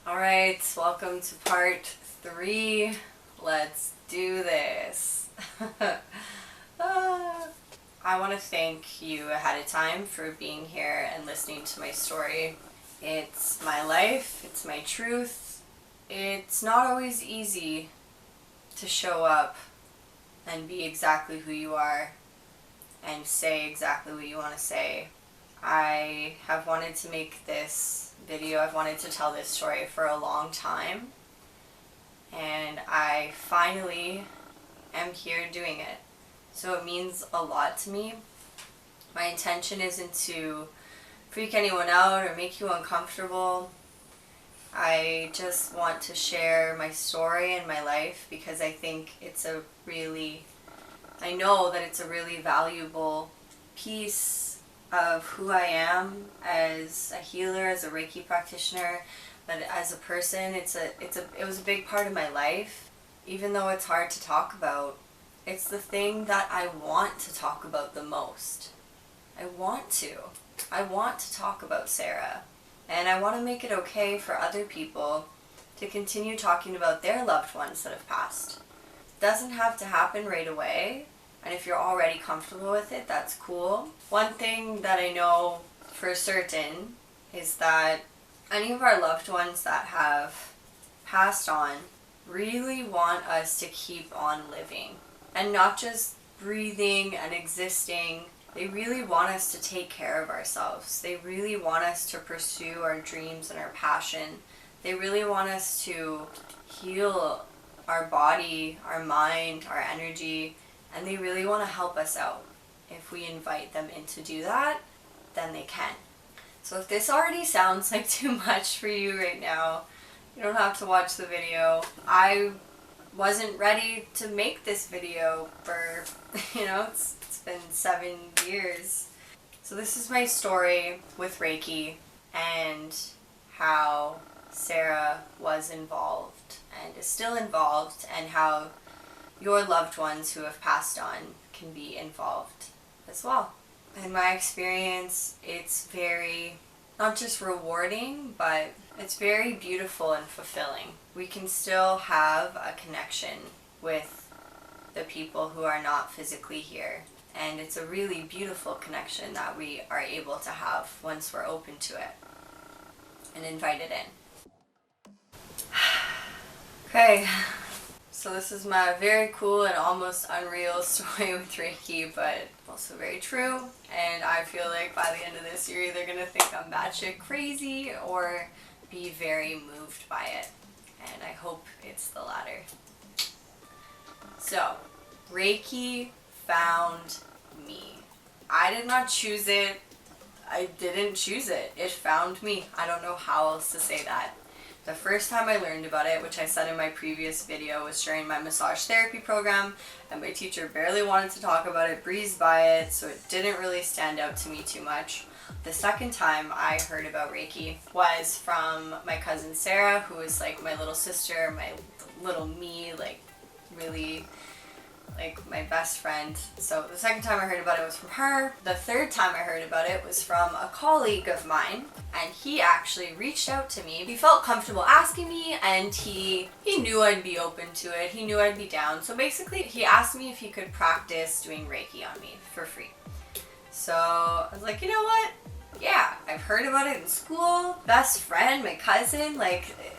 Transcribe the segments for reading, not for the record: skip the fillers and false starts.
Alright, welcome to part 3. Let's do this. I want to thank you ahead of time for being here and listening to my story. It's my life, it's my truth. It's not always easy to show up and be exactly who you are and say exactly what you want to say. I have wanted to make this video, I've wanted to tell this story for a long time, and I finally am here doing it. So it means a lot to me. My intention isn't to freak anyone out or make you uncomfortable. I just want to share my story and my life because I think I know that it's a really valuable piece of who I am as a healer, as a Reiki practitioner, but as a person, it was a big part of my life. Even though it's hard to talk about, it's the thing that I want to talk about the most. I want to talk about Sarah, and I want to make it okay for other people to continue talking about their loved ones that have passed. It doesn't have to happen right away. And if you're already comfortable with it, that's cool. One thing that I know for certain is that any of our loved ones that have passed on really want us to keep on living. And not just breathing and existing. They really want us to take care of ourselves. They really want us to pursue our dreams and our passion. They really want us to heal our body, our mind, our energy. And they really want to help us out. If we invite them in to do that, then they can. So if this already sounds like too much for you right now, you don't have to watch the video. I wasn't ready to make this video for, it's been 7 years. So this is my story with Reiki and how Sarah was involved and is still involved, and how your loved ones who have passed on can be involved as well. In my experience, it's very, not just rewarding, but it's very beautiful and fulfilling. We can still have a connection with the people who are not physically here. And it's a really beautiful connection that we are able to have once we're open to it and invited in. Okay. So this is my very cool and almost unreal story with Reiki, but also very true. And I feel like by the end of this, you're either going to think I'm batshit crazy or be very moved by it. And I hope it's the latter. So, Reiki found me. I did not choose it. I didn't choose it. It found me. I don't know how else to say that. The first time I learned about it, which I said in my previous video, was during my massage therapy program, and my teacher barely wanted to talk about it, breezed by it, so it didn't really stand out to me too much. The second time I heard about Reiki was from my cousin Sarah, who is like my little sister, my little me, like really like my best friend. So the second time I heard about it was from her. The third time I heard about it was from a colleague of mine, and he actually reached out to me. He felt comfortable asking me, and he knew I'd be open to it. He knew I'd be down. So basically he asked me if he could practice doing Reiki on me for free. So I was like, you know what? Yeah, I've heard about it in school. Best friend, my cousin,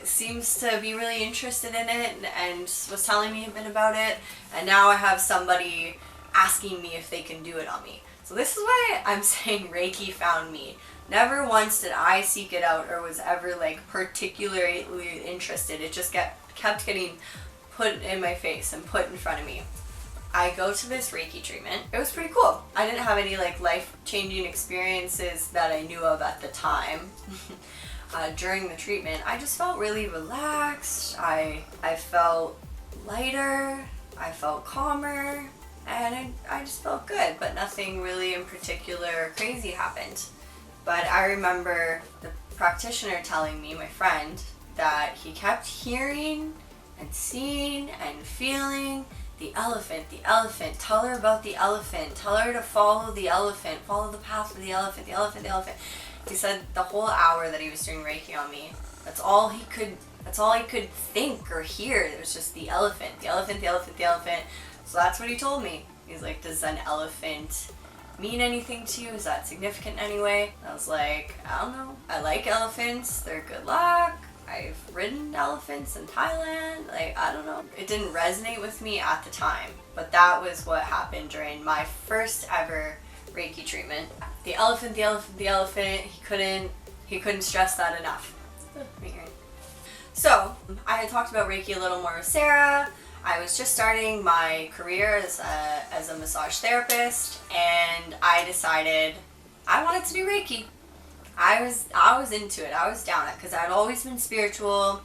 seems to be really interested in it and was telling me a bit about it. And now I have somebody asking me if they can do it on me. So this is why I'm saying Reiki found me. Never once did I seek it out or was ever particularly interested. It just kept getting put in my face and put in front of me. I go to this Reiki treatment. It was pretty cool. I didn't have any life-changing experiences that I knew of at the time. During the treatment, I just felt really relaxed. I felt lighter. I felt calmer. And I just felt good, but nothing really in particular crazy happened. But I remember the practitioner telling me, my friend, that he kept hearing and seeing and feeling the elephant, tell her about the elephant, tell her to follow the elephant, follow the path of the elephant, the elephant, the elephant. He said the whole hour that he was doing Reiki on me, That's all he could think or hear. It was just the elephant, the elephant, the elephant, the elephant. So that's what he told me. He's like, does an elephant mean anything to you? Is that significant anyway? I was like, I don't know. I like elephants. They're good luck. I've ridden elephants in Thailand. Like, I don't know. It didn't resonate with me at the time, but that was what happened during my first ever Reiki treatment. The elephant, the elephant, the elephant. He couldn't stress that enough. So, I had talked about Reiki a little more with Sarah. I was just starting my career as a massage therapist, and I decided I wanted to do Reiki. I was into it. I was down it because I'd always been spiritual.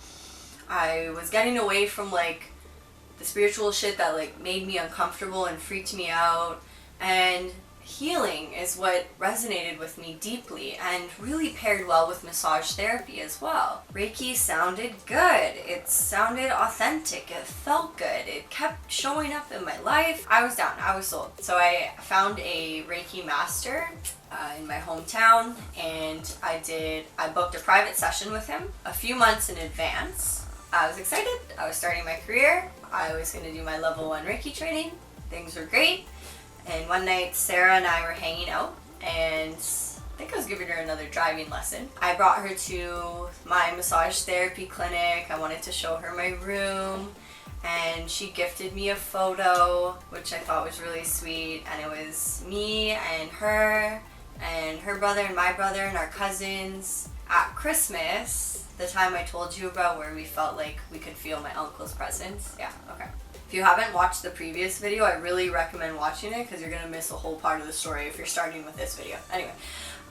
I was getting away from like the spiritual shit that like made me uncomfortable and freaked me out, and healing is what resonated with me deeply and really paired well with massage therapy as well. Reiki sounded good. It sounded authentic. It felt good. It kept showing up in my life. I was down. I was sold. So I found a Reiki master in my hometown, and I booked a private session with him a few months in advance. I was excited. I was starting my career. I was going to do my level 1 Reiki training. Things were great. And one night, Sarah and I were hanging out, and I think I was giving her another driving lesson. I brought her to my massage therapy clinic. I wanted to show her my room, and she gifted me a photo, which I thought was really sweet. And it was me and her brother and my brother and our cousins at Christmas, the time I told you about where we felt like we could feel my uncle's presence. Yeah, okay. If you haven't watched the previous video, I really recommend watching it because you're going to miss a whole part of the story if you're starting with this video. Anyway,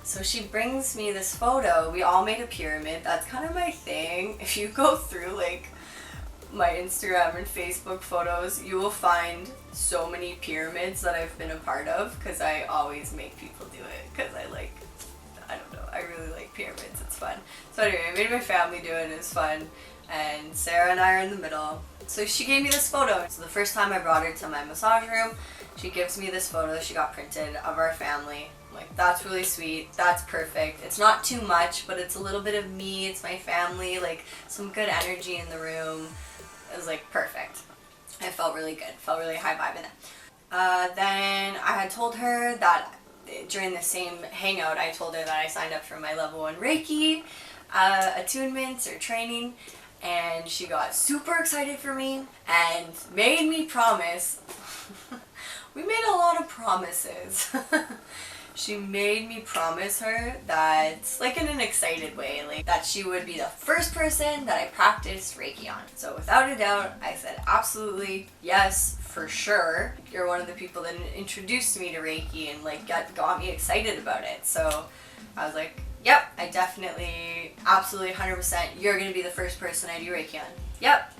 so she brings me this photo. We all made a pyramid. That's kind of my thing. If you go through like my Instagram and Facebook photos, you will find so many pyramids that I've been a part of because I always make people do it because I don't know, I really like pyramids. It's fun. So anyway, I made my family do it. It was fun. And Sarah and I are in the middle. So she gave me this photo. So the first time I brought her to my massage room, she gives me this photo that she got printed of our family. I'm like, that's really sweet. That's perfect. It's not too much, but it's a little bit of me. It's my family. Like some good energy in the room. It was like perfect. I felt really good. Felt really high vibe in it. Then I had told her that during the same hangout, I told her that I signed up for my level 1 Reiki attunements or training. And she got super excited for me and made me promise. We made a lot of promises. She made me promise her that, like in an excited way, like that she would be the first person that I practiced Reiki on. So without a doubt, I said absolutely, yes, for sure. You're one of the people that introduced me to Reiki and like got me excited about it. So I was like, yep, I definitely, absolutely 100%, you're going to be the first person I do Reiki on. Yep,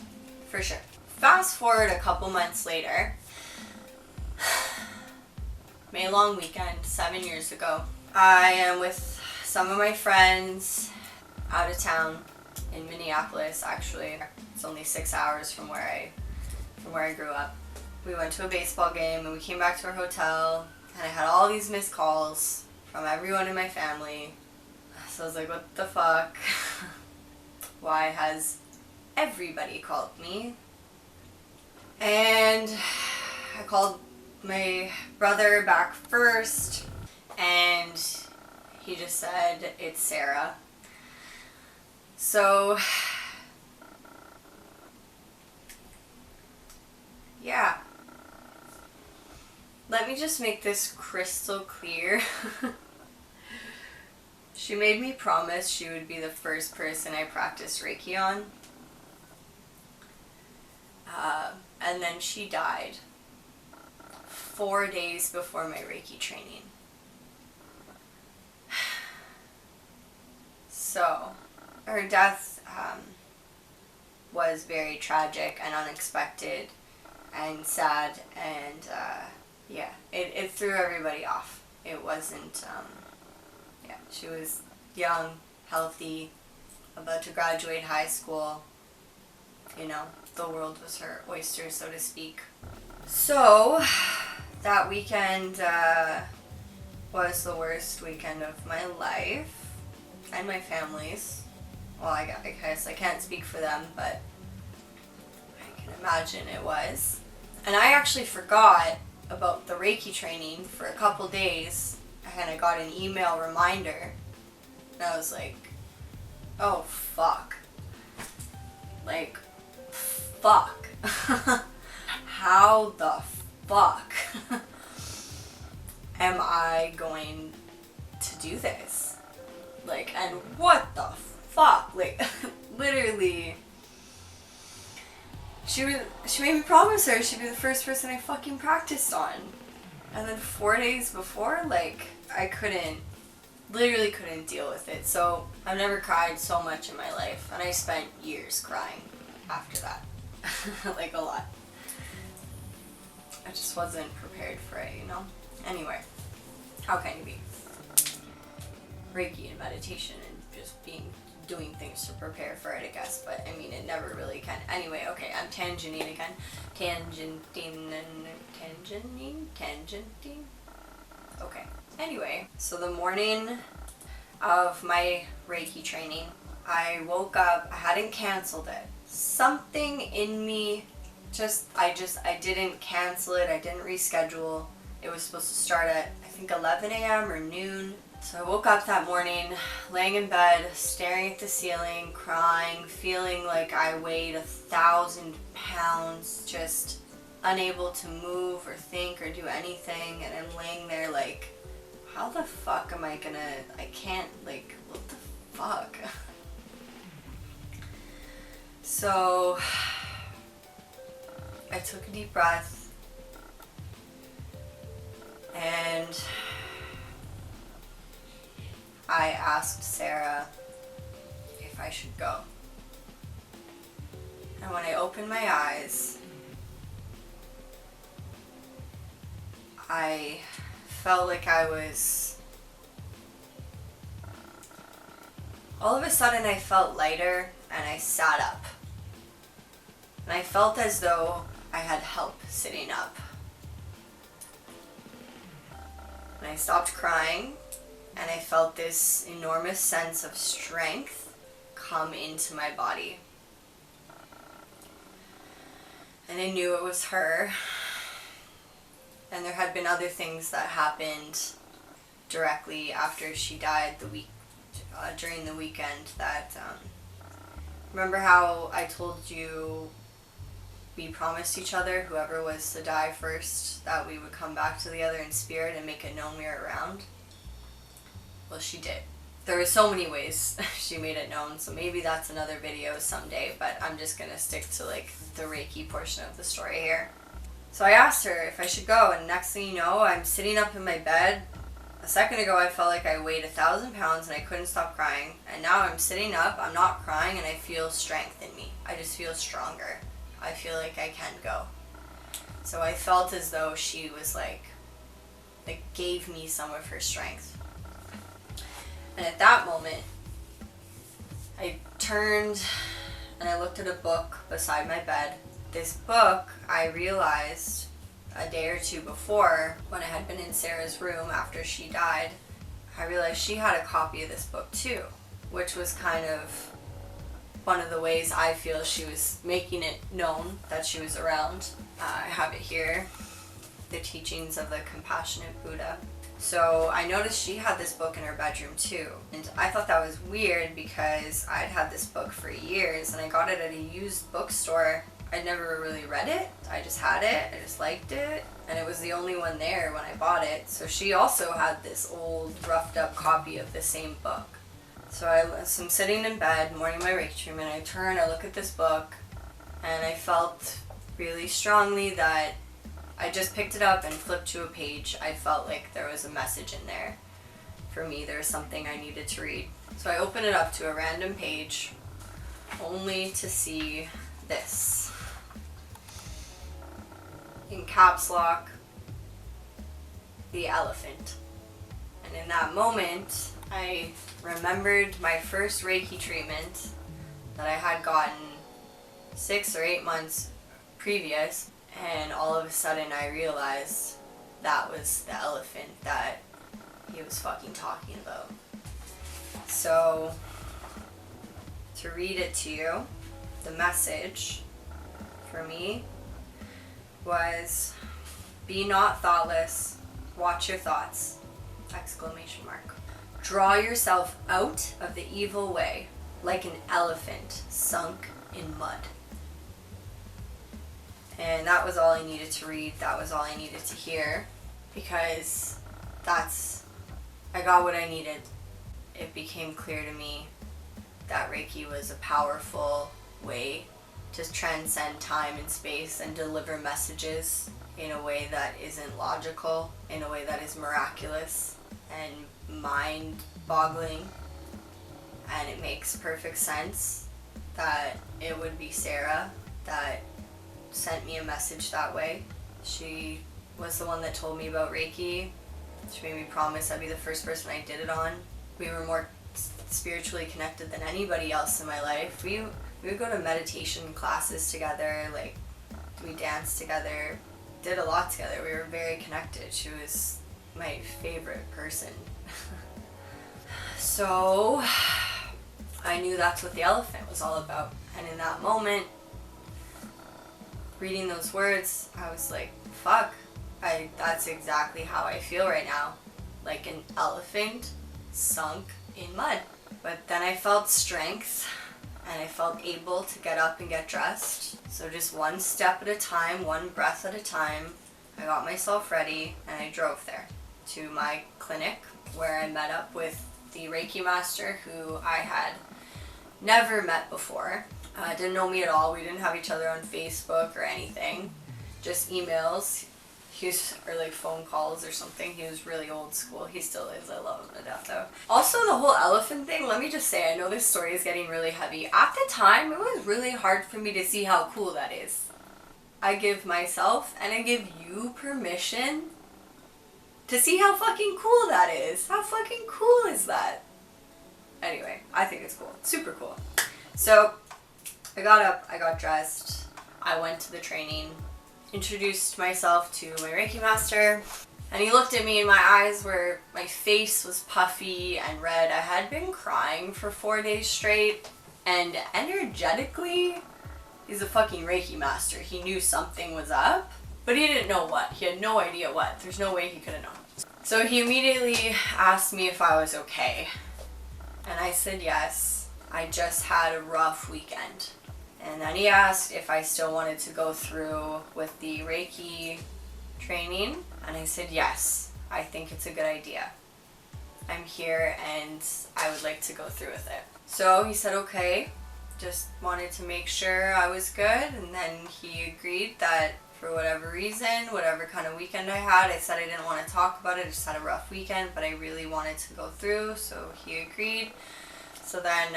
for sure. Fast forward a couple months later, May long weekend, 7 years ago. I am with some of my friends out of town in Minneapolis, actually. It's only 6 hours from where I grew up. We went to a baseball game and we came back to our hotel, and I had all these missed calls from everyone in my family. So I was like, what the fuck? Why has everybody called me? And I called my brother back first, and he just said, it's Sarah. So, yeah. Let me just make this crystal clear. She made me promise she would be the first person I practiced Reiki on. And then she died 4 days before my Reiki training. So, her death was very tragic and unexpected and sad, and yeah, it threw everybody off. It wasn't, yeah, she was young, healthy, about to graduate high school. You know, the world was her oyster, so to speak. So, that weekend was the worst weekend of my life and my family's. Well, I guess I can't speak for them, but I can imagine it was. And I actually forgot about the Reiki training for a couple days, and I got an email reminder, and I was like, oh fuck. Like, fuck. How the fuck am I going to do this? Like, and what the fuck? Like, literally, she made me promise her she'd be the first person I fucking practiced on. And then 4 days before, like, I literally couldn't deal with it. So I've never cried so much in my life, and I spent years crying after that. Like, a lot. I just wasn't prepared for it, you know? Anyway, how can you be? Reiki and meditation and just doing things to prepare for it, I guess, but I mean, it never really can. Anyway, okay, I'm tangenting again. Tangenting. Okay. Anyway, so the morning of my Reiki training, I woke up, I hadn't canceled it. Something in me I didn't cancel it, I didn't reschedule. It was supposed to start at, I think, 11 a.m. or noon. So I woke up that morning, laying in bed, staring at the ceiling, crying, feeling like I weighed 1,000 pounds, just unable to move or think or do anything. And I'm laying there like, how the fuck am I can't, like, what the fuck? So I took a deep breath, and I asked Sarah if I should go. And when I opened my eyes, I felt like all of a sudden I felt lighter, and I sat up. And I felt as though I had help sitting up. And I stopped crying, and I felt this enormous sense of strength come into my body. And I knew it was her. And there had been other things that happened directly after she died during the weekend that, remember how I told you we promised each other, whoever was to die first, that we would come back to the other in spirit and make it known we were around? Well, she did. There were so many ways she made it known, so maybe that's another video someday, but I'm just gonna stick to, like, the Reiki portion of the story here. So I asked her if I should go, and next thing you know, I'm sitting up in my bed. A second ago, I felt like I weighed 1,000 pounds and I couldn't stop crying, and now I'm sitting up, I'm not crying, and I feel strength in me. I just feel stronger. I feel like I can go. So I felt as though she was like gave me some of her strength. And at that moment, I turned and I looked at a book beside my bed. This book, I realized a day or two before, when I had been in Sarah's room after she died, I realized she had a copy of this book too, which was kind of one of the ways I feel she was making it known that she was around. I have it here, The Teachings of the Compassionate Buddha. So I noticed she had this book in her bedroom too. And I thought that was weird because I'd had this book for years and I got it at a used bookstore. I'd never really read it. I just had it. I just liked it. And it was the only one there when I bought it. So she also had this old, roughed up copy of the same book. So I'm sitting in bed, morning my Reiki treatment, I turn, I look at this book, and I felt really strongly that I just picked it up and flipped to a page. I felt like there was a message in there. For me, there was something I needed to read. So I opened it up to a random page, only to see this. In caps lock, the elephant. And in that moment, I remembered my first Reiki treatment that I had gotten 6 or 8 months previous, and all of a sudden I realized that was the elephant that he was fucking talking about. So to read it to you. The message for me was, be not thoughtless, watch your thoughts, exclamation mark. Draw yourself out of the evil way like an elephant sunk in mud. And that was all I needed to read. That was all I needed to hear, because I got what I needed. It became clear to me that Reiki was a powerful way to transcend time and space and deliver messages in a way that isn't logical, in a way that is miraculous and mind-boggling. And it makes perfect sense that it would be Sarah that sent me a message that way. She was the one that told me about Reiki. She made me promise I'd be the first person I did it on. We were more spiritually connected than anybody else in my life. We would go to meditation classes together, like we danced together, did a lot together. We were very connected. She was my favorite person. So I knew that's what the elephant was all about. And in that moment, reading those words, I was like, fuck, that's exactly how I feel right now. Like an elephant sunk in mud. But then I felt strength, and I felt able to get up and get dressed. So just one step at a time, one breath at a time, I got myself ready and I drove there to my clinic, where I met up with the Reiki master who I had never met before. Didn't know me at all. We didn't have each other on Facebook or anything. Just emails. Or like phone calls or something. He was really old school. He still is. I love him to death though. Also, the whole elephant thing, let me just say, I know this story is getting really heavy. At the time, it was really hard for me to see how cool that is. I give myself and I give you permission to see how fucking cool that is. How fucking cool is that? Anyway, I think it's cool. Super cool. So, I got up, I got dressed, I went to the training, introduced myself to my Reiki master, and he looked at me and my face was puffy and red. I had been crying for 4 days straight, and energetically, he's a fucking Reiki master. He knew something was up, but he didn't know what. He had no idea what. There's no way he could have known. So he immediately asked me if I was okay, and I said yes. I just had a rough weekend. And then he asked if I still wanted to go through with the Reiki training. And I said, yes, I think it's a good idea. I'm here and I would like to go through with it. So he said, okay, just wanted to make sure I was good. And then he agreed that for whatever reason, whatever kind of weekend I had, I said I didn't want to talk about it. I just had a rough weekend, but I really wanted to go through. So he agreed. So then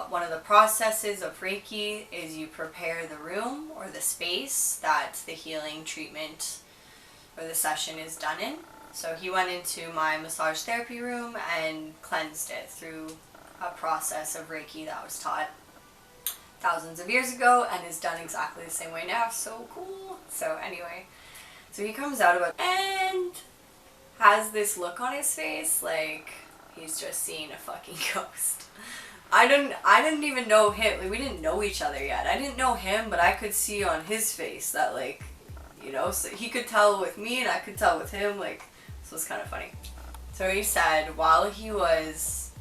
one of the processes of Reiki is you prepare the room or the space that the healing treatment or the session is done in. So he went into my massage therapy room and cleansed it through a process of Reiki that was taught thousands of years ago and is done exactly the same way now. So cool. So anyway, so he comes out and has this look on his face like he's just seeing a fucking ghost. I didn't even know him. Like, we didn't know each other yet. I didn't know him, but I could see on his face that, like, you know, so he could tell with me and I could tell with him. Like, so it's kind of funny. So he said while he was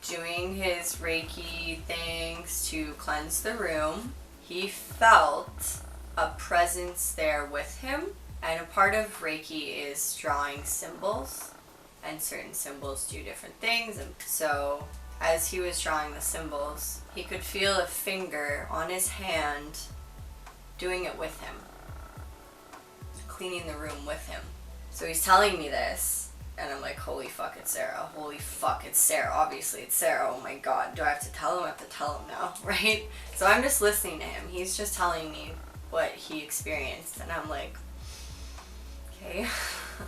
doing his Reiki things to cleanse the room, he felt a presence there with him. And a part of Reiki is drawing symbols, and certain symbols do different things. And so as he was drawing the symbols, he could feel a finger on his hand doing it with him, cleaning the room with him. So he's telling me this, and I'm like, holy fuck, it's Sarah. Holy fuck, it's Sarah. Obviously, it's Sarah. Oh my god, do I have to tell him? I have to tell him now, right? So I'm just listening to him. He's just telling me what he experienced, and I'm like, okay.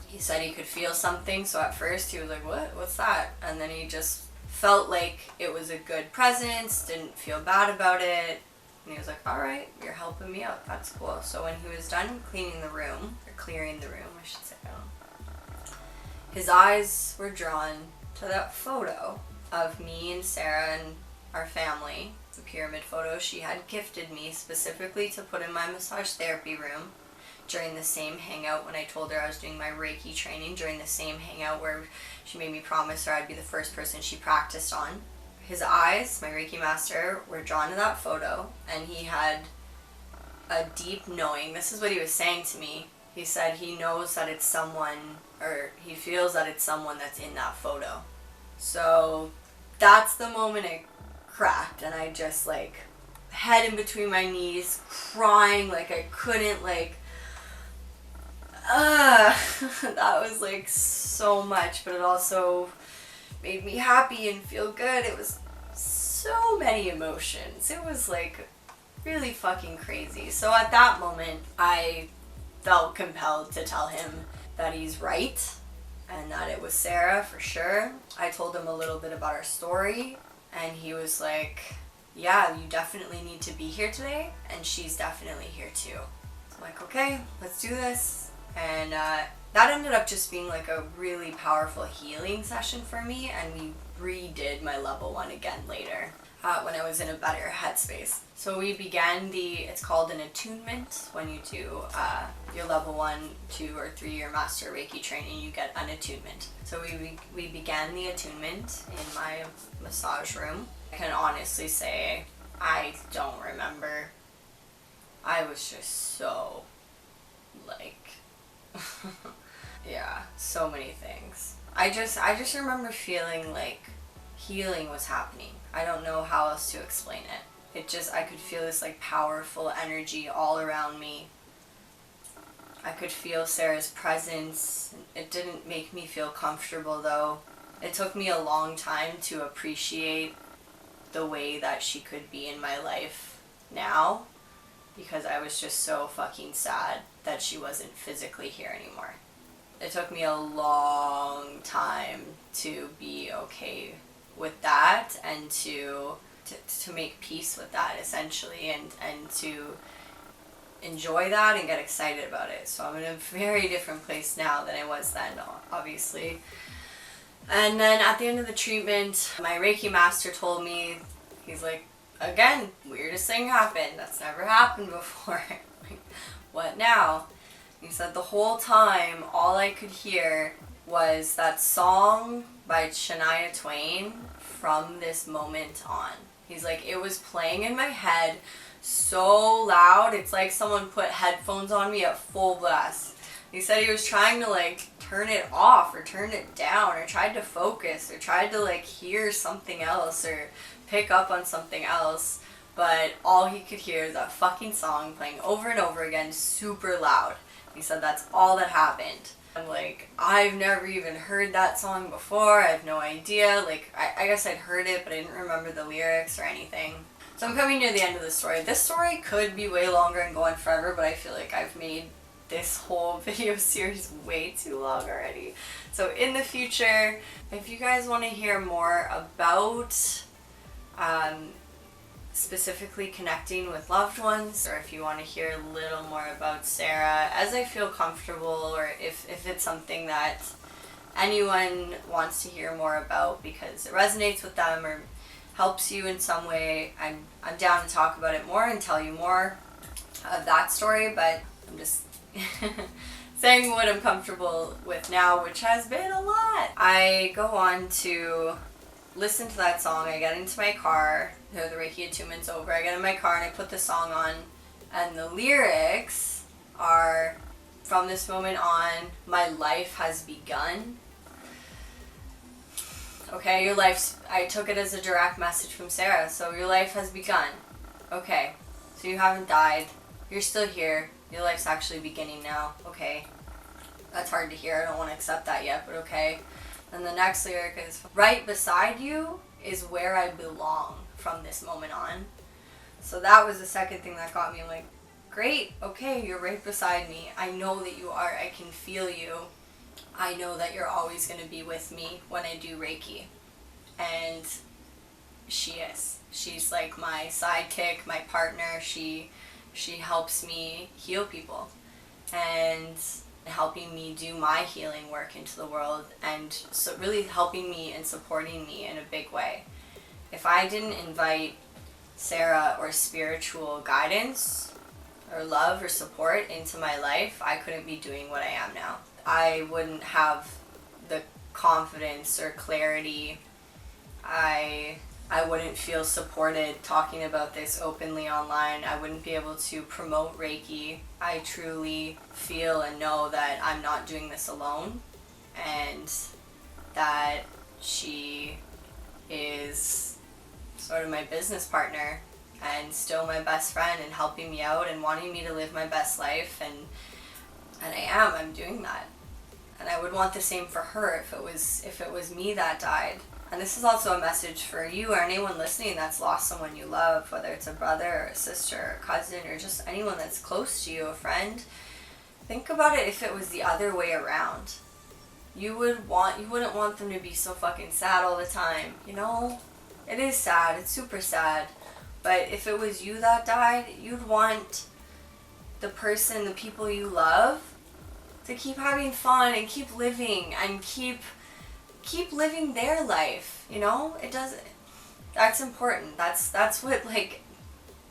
He said he could feel something, so at first he was like, what? What's that? And then he just felt like it was a good presence, didn't feel bad about it, and he was like, alright, you're helping me out, that's cool. So when he was done cleaning the room, or clearing the room, I should say, his eyes were drawn to that photo of me and Sarah and our family the pyramid photo she had gifted me specifically to put in my massage therapy room during the same hangout when I told her I was doing my Reiki training, during the same hangout where she made me promise her I'd be the first person she practiced on. His eyes, my Reiki master, were drawn to that photo, and he had a deep knowing. This is what he was saying to me. He said he knows that it's someone, or he feels that it's someone that's in that photo. So that's the moment it cracked, and I just like, head in between my knees, crying like I couldn't, like, that was like so much, but it also made me happy and feel good. It was so many emotions. It was like really fucking crazy. So at that moment, I felt compelled to tell him that he's right and that it was Sarah for sure. I told him a little bit about our story, and he was like, yeah, you definitely need to be here today, and she's definitely here too. So I'm like, okay, let's do this. And that ended up just being like a really powerful healing session for me, and we redid my level 1 again later when I was in a better headspace. So we began it's called an attunement. When you do your level 1, 2, or 3-year master Reiki training, you get an attunement. So we began the attunement in my massage room. I can honestly say I don't remember. I was just so like yeah, so many things. I just remember feeling like healing was happening. I don't know how else to explain it. I could feel this like powerful energy all around me. I could feel Sarah's presence. It didn't make me feel comfortable though. It took me a long time to appreciate the way that she could be in my life now, because I was just so fucking sad that she wasn't physically here anymore. It took me a long time to be okay with that, and to make peace with that essentially, and to enjoy that and get excited about it. So I'm in a very different place now than I was then, obviously. And then at the end of the treatment, my Reiki master told me, he's like, again, weirdest thing happened. That's never happened before. Like, what now? He said the whole time, all I could hear was that song by Shania Twain, From This Moment On. He's like, it was playing in my head so loud, it's like someone put headphones on me at full blast. He said he was trying to like turn it off or turn it down, or tried to focus, or tried to like hear something else or pick up on something else, but all he could hear is that fucking song playing over and over again, super loud. He said that's all that happened. I'm like, I've never even heard that song before. I have no idea. Like, I guess I'd heard it, but I didn't remember the lyrics or anything. So I'm coming near the end of the story. This story could be way longer and go on forever, but I feel like I've made this whole video series way too long already. So in the future, if you guys want to hear more about specifically connecting with loved ones, or if you want to hear a little more about Sarah, as I feel comfortable, or if it's something that anyone wants to hear more about because it resonates with them or helps you in some way, I'm down to talk about it more and tell you more of that story, but I'm just saying what I'm comfortable with now, which has been a lot. I go on to listen to that song. I get into my car, the Reiki attunement's over, I get in my car and I put the song on, and the lyrics are, from this moment on, my life has begun. Okay, your life's, I took it as a direct message from Sarah, so your life has begun. Okay, so you haven't died, you're still here, your life's actually beginning now. Okay, that's hard to hear, I don't want to accept that yet, but okay. And the next lyric is, right beside you is where I belong from this moment on. So that was the second thing that got me. I'm like, great, okay, you're right beside me. I know that you are. I can feel you. I know that you're always going to be with me when I do Reiki. And she is. She's like my sidekick, my partner. She helps me heal people. And helping me do my healing work into the world, and so really helping me and supporting me in a big way. If I didn't invite Sarah or spiritual guidance or love or support into my life, I couldn't be doing what I am now. I wouldn't have the confidence or clarity. I wouldn't feel supported talking about this openly online. I wouldn't be able to promote Reiki. I truly feel and know that I'm not doing this alone, and that she is sort of my business partner and still my best friend and helping me out and wanting me to live my best life, and I'm doing that. And I would want the same for her if it was me that died. And this is also a message for you or anyone listening that's lost someone you love, whether it's a brother or a sister or a cousin or just anyone that's close to you, a friend. Think about it if it was the other way around. You wouldn't want them to be so fucking sad all the time, you know? It is sad, it's super sad. But if it was you that died, you'd want the people you love to keep having fun and keep living and keep living their life, you know? That's important. That's what, like,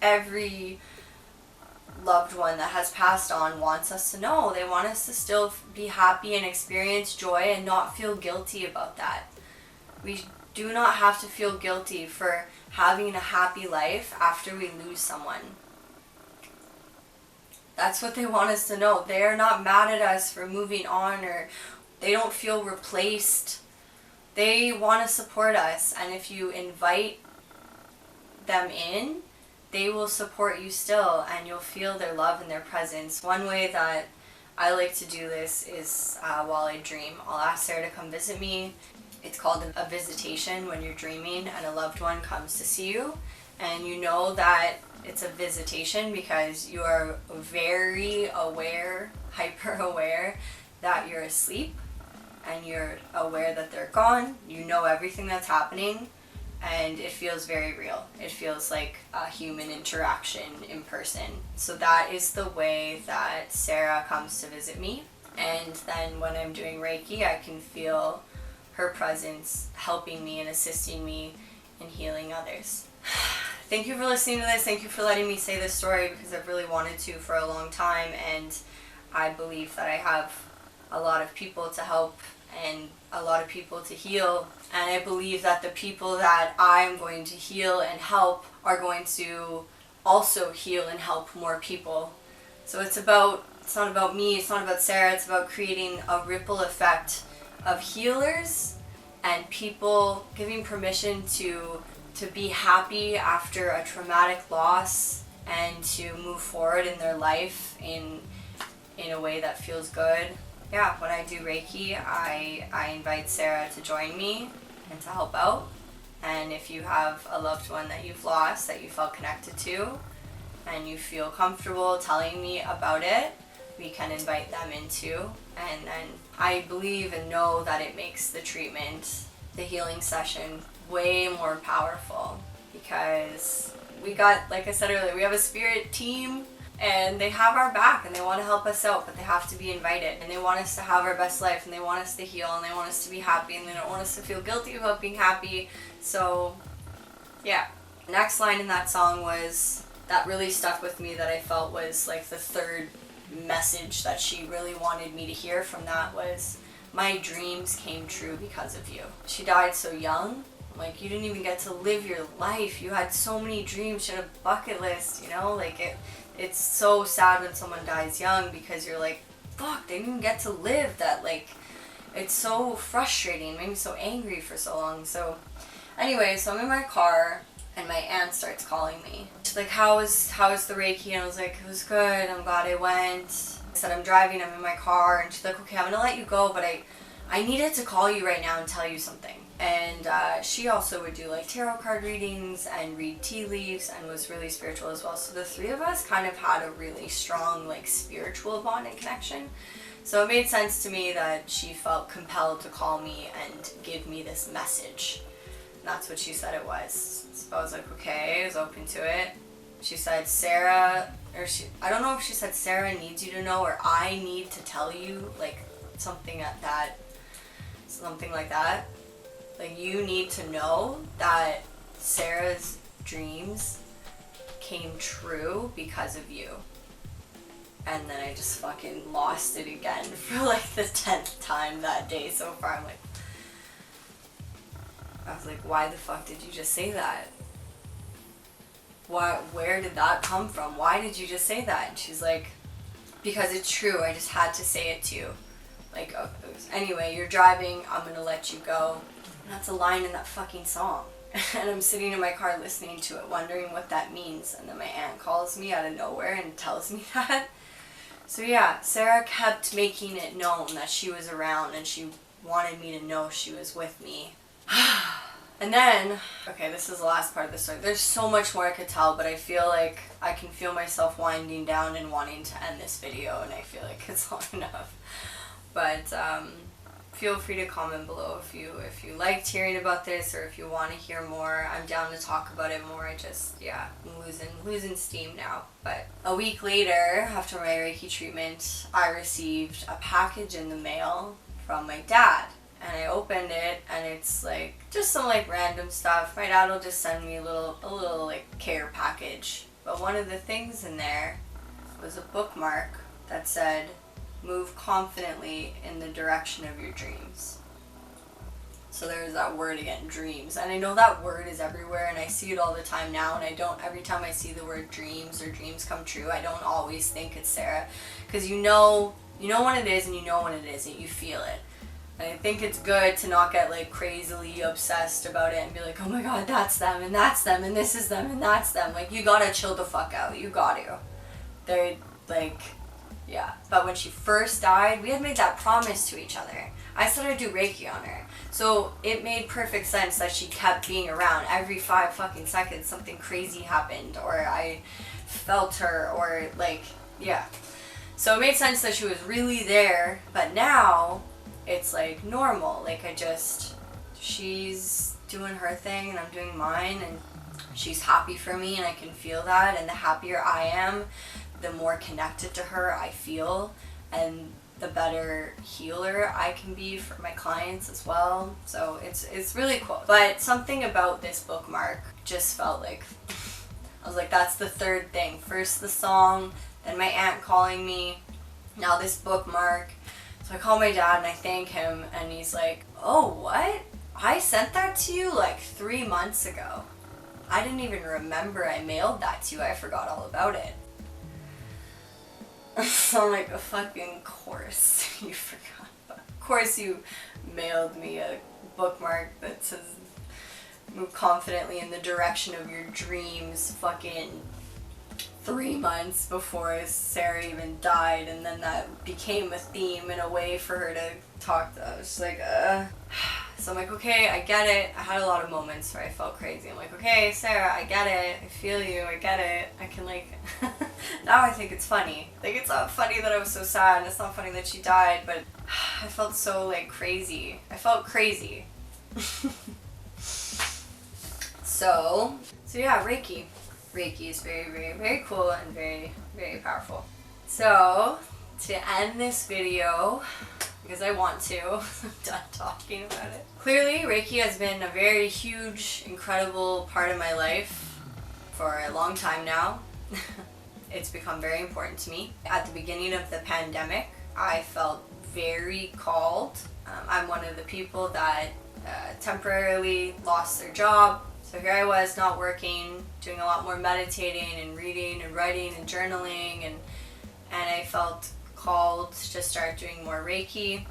every loved one that has passed on wants us to know. They want us to still be happy and experience joy and not feel guilty about that. We do not have to feel guilty for having a happy life after we lose someone. That's what they want us to know. They are not mad at us for moving on, or they don't feel replaced. They want to support us, and if you invite them in, they will support you still, and you'll feel their love and their presence. One way that I like to do this is while I dream. I'll ask Sarah to come visit me. It's called a visitation, when you're dreaming and a loved one comes to see you, and you know that it's a visitation because you are very aware, hyper aware that you're asleep, and you're aware that they're gone. You know everything that's happening, and it feels very real. It feels like a human interaction in person. So that is the way that Sarah comes to visit me. And then when I'm doing Reiki, I can feel her presence helping me and assisting me in healing others. Thank you for listening to this. Thank you for letting me say this story, because I've really wanted to for a long time, and I believe that I have a lot of people to help and a lot of people to heal, and I believe that the people that I'm going to heal and help are going to also heal and help more people. So it's not about me, it's not about Sarah, it's about creating a ripple effect of healers and people giving permission to be happy after a traumatic loss and to move forward in their life in a way that feels good. Yeah, when I do Reiki, I invite Sarah to join me and to help out. And if you have a loved one that you've lost, that you felt connected to, and you feel comfortable telling me about it, we can invite them in too. And then I believe and know that it makes the treatment, the healing session, way more powerful, because we got, like I said earlier, we have a spirit team, and they have our back and they want to help us out, but they have to be invited, and they want us to have our best life, and they want us to heal, and they want us to be happy, and they don't want us to feel guilty about being happy. So yeah, next line in that song that really stuck with me, that I felt was like the third message that she really wanted me to hear from that, was, "My dreams came true because of you." She died so young. Like, you didn't even get to live your life. You had so many dreams. You had a bucket list, you know? Like, it's so sad when someone dies young, because you're like, fuck, they didn't even get to live that. Like, it's so frustrating. It made me so angry for so long. So anyway, so I'm in my car, and my aunt starts calling me. She's like, how is the Reiki? And I was like, it was good. I'm glad I went. I said, I'm driving. I'm in my car. And she's like, okay, I'm going to let you go, but I needed to call you right now and tell you something. And she also would do like tarot card readings and read tea leaves, and was really spiritual as well. So the three of us kind of had a really strong like spiritual bond and connection. So it made sense to me that she felt compelled to call me and give me this message. And that's what she said it was. So I was like, okay, I was open to it. She said, I don't know if she said Sarah needs you to know, or I need to tell you, like something like that. Like, you need to know that Sarah's dreams came true because of you. And then I just fucking lost it again for like the 10th time that day so far. I was like, why the fuck did you just say that? Where did that come from? Why did you just say that? And she's like, because it's true, I just had to say it to you. Like, anyway, you're driving, I'm gonna let you go. And that's a line in that fucking song. And I'm sitting in my car listening to it, wondering what that means. And then my aunt calls me out of nowhere and tells me that. So yeah, Sarah kept making it known that she was around and she wanted me to know she was with me. And then, okay, this is the last part of the story. There's so much more I could tell, but I feel like I can feel myself winding down and wanting to end this video, and I feel like it's long enough. But feel free to comment below if you liked hearing about this, or if you want to hear more. I'm down to talk about it more. I just, yeah, I'm losing steam now. But a week later, after my Reiki treatment, I received a package in the mail from my dad. And I opened it, and it's like just some like random stuff. My dad will just send me a little like care package. But one of the things in there was a bookmark that said, "Move confidently in the direction of your dreams." So there's that word again, dreams. And I know that word is everywhere, and I see it all the time now, and every time I see the word dreams or dreams come true, I don't always think it's Sarah. Because you know when it is, and you know when it isn't. You feel it. And I think it's good to not get like crazily obsessed about it and be like, oh my god, that's them, and this is them, and that's them. Like, you gotta chill the fuck out. You got to. They're like, yeah. But when she first died, we had made that promise to each other. I said I'd do Reiki on her. So it made perfect sense that she kept being around. Every 5 fucking seconds something crazy happened, or I felt her, or like, yeah. So it made sense that she was really there, but now it's like normal. Like, she's doing her thing and I'm doing mine, and she's happy for me, and I can feel that. And the happier I am, the more connected to her I feel, and the better healer I can be for my clients as well. So it's really cool. But something about this bookmark just felt like, I was like, that's the third thing. First the song, then my aunt calling me, now this bookmark. So I call my dad and I thank him, and he's like, oh, what? I sent that to you like 3 months ago. I didn't even remember I mailed that to you. I forgot all about it. So I'm like, of fucking course you forgot. Of course you mailed me a bookmark that says, move confidently in the direction of your dreams, fucking 3 months before Sarah even died. And then that became a theme and a way for her to talk to us. Just like, So I'm like, okay, I get it. I had a lot of moments where I felt crazy. I'm like, okay, Sarah, I get it. I feel you. I get it. I can like, now I think it's funny. Like, it's not funny that I was so sad, and it's not funny that she died, but I felt so like crazy. I felt crazy. So yeah, Reiki. Reiki is very, very, very cool and very, very powerful. So, to end this video, because I want to, I'm done talking about it. Clearly, Reiki has been a very huge, incredible part of my life for a long time now. It's become very important to me. At the beginning of the pandemic, I felt very called. I'm one of the people that temporarily lost their job. So here I was, not working, doing a lot more meditating and reading and writing and journaling, and I felt called to start doing more Reiki.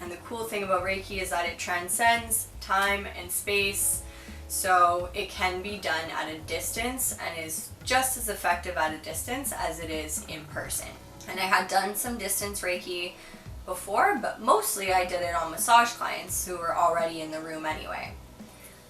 And the cool thing about Reiki is that it transcends time and space, so it can be done at a distance and is just as effective at a distance as it is in person. And I had done some distance Reiki before, but mostly I did it on massage clients who were already in the room anyway.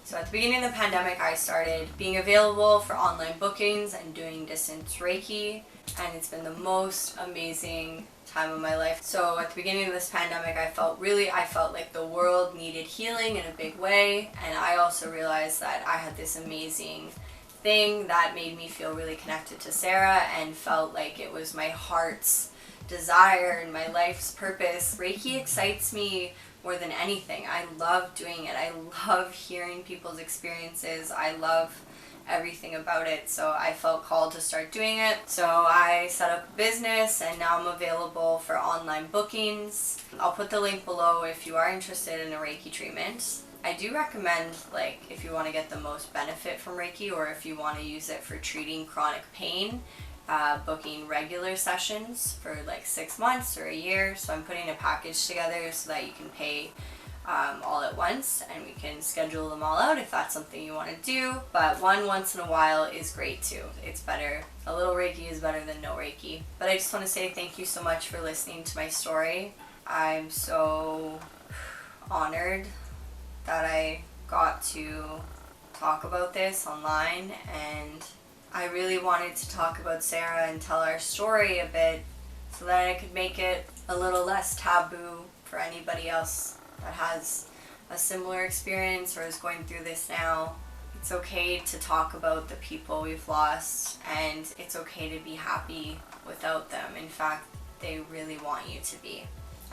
So at the beginning of the pandemic, I started being available for online bookings and doing distance Reiki, and it's been the most amazing time of my life. So at the beginning of this pandemic, I felt like the world needed healing in a big way, and I also realized that I had this amazing thing that made me feel really connected to Sarah and felt like it was my heart's desire and my life's purpose. Reiki excites me more than anything. I love doing it. I love hearing people's experiences. I love everything about it. So I felt called to start doing it. So I set up a business, and now I'm available for online bookings. I'll put the link below if you are interested in a Reiki treatment. I do recommend, like, if you want to get the most benefit from Reiki, or if you want to use it for treating chronic pain, booking regular sessions for like 6 months or a year. So I'm putting a package together so that you can pay all at once, and we can schedule them all out if that's something you want to do. But one once in a while is great too. It's better. A little Reiki is better than no Reiki. But I just want to say thank you so much for listening to my story. I'm so honored that I got to talk about this online, and I really wanted to talk about Sarah and tell our story a bit so that I could make it a little less taboo for anybody else that has a similar experience or is going through this now. It's okay to talk about the people we've lost, and it's okay to be happy without them. In fact, they really want you to be,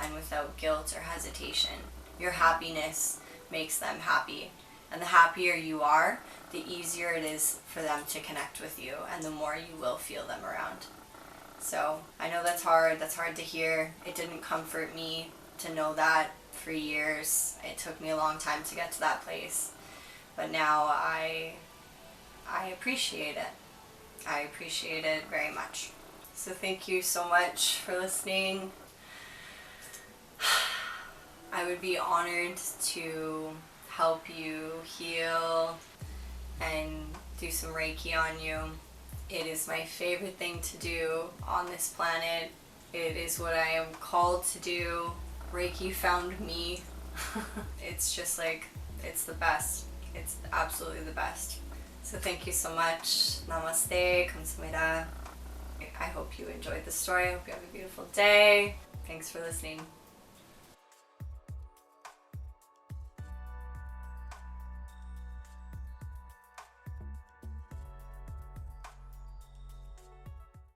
and without guilt or hesitation. Your happiness makes them happy, and the happier you are, the easier it is for them to connect with you, and the more you will feel them around. So I know that's hard to hear. It didn't comfort me to know that for years. It took me a long time to get to that place, but now I appreciate it. I appreciate it very much. So thank you so much for listening. I would be honored to help you heal and do some Reiki on you. It is my favorite thing to do on this planet. It is what I am called to do. Reiki found me. It's just like, it's the best. It's absolutely the best. So thank you so much. Namaste. Kamsahamnida. I hope you enjoyed the story. I hope you have a beautiful day. Thanks for listening.